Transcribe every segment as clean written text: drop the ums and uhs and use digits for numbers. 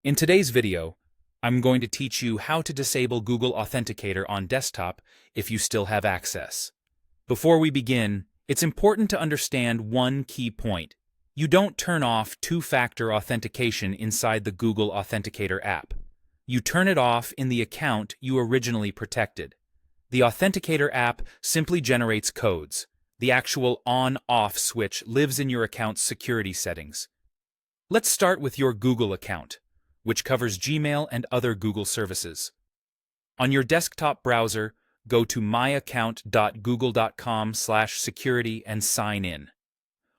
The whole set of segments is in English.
In today's video, I'm going to teach you how to disable Google Authenticator on desktop if you still have access. Before we begin, it's important to understand one key point. You don't turn off two-factor authentication inside the Google Authenticator app. You turn it off in the account you originally protected. The Authenticator app simply generates codes. The actual on-off switch lives in your account's security settings. Let's start with your Google account, which covers Gmail and other Google services. On your desktop browser, go to myaccount.google.com/security and sign in.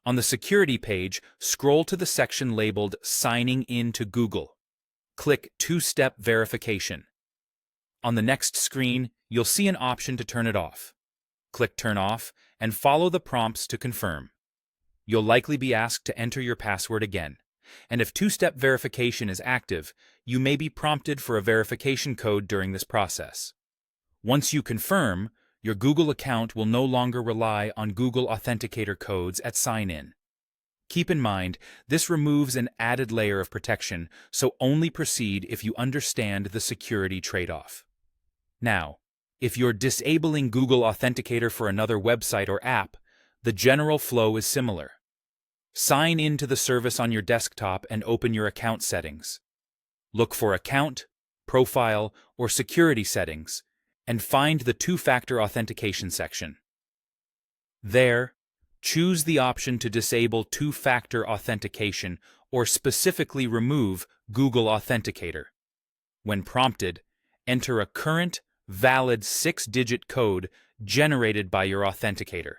On the security page, scroll to the section labeled Signing in to Google. Click Two-Step Verification. On the next screen, you'll see an option to turn it off. Click Turn Off and follow the prompts to confirm. You'll likely be asked to enter your password again. And if two-step verification is active, you may be prompted for a verification code during this process. Once you confirm, your Google account will no longer rely on Google Authenticator codes at sign-in. Keep in mind, this removes an added layer of protection, so only proceed if you understand the security trade-off. Now, if you're disabling Google Authenticator for another website or app, the general flow is similar. Sign in to the service on your desktop and open your account settings. Look for Account, Profile, or Security Settings, and find the Two-Factor Authentication section. There, choose the option to disable two-factor authentication or specifically remove Google Authenticator. When prompted, enter a current, valid 6-digit code generated by your authenticator.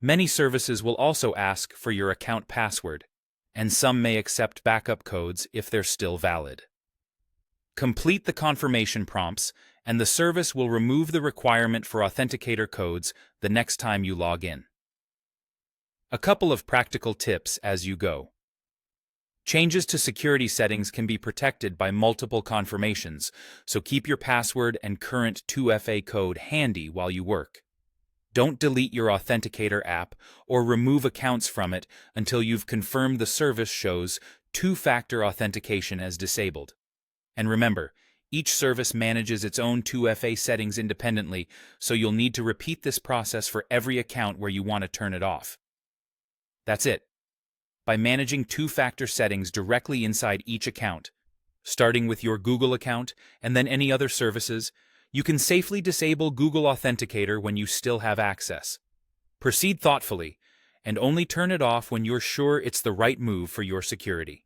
Many services will also ask for your account password, and some may accept backup codes if they're still valid. Complete the confirmation prompts, and the service will remove the requirement for authenticator codes the next time you log in. A couple of practical tips as you go. Changes to security settings can be protected by multiple confirmations, so keep your password and current 2FA code handy while you work. Don't delete your Authenticator app or remove accounts from it until you've confirmed the service shows two-factor authentication as disabled. And remember, each service manages its own 2FA settings independently, so you'll need to repeat this process for every account where you want to turn it off. That's it. By managing two-factor settings directly inside each account, starting with your Google account and then any other services, you can safely disable Google Authenticator when you still have access. Proceed thoughtfully, and only turn it off when you're sure it's the right move for your security.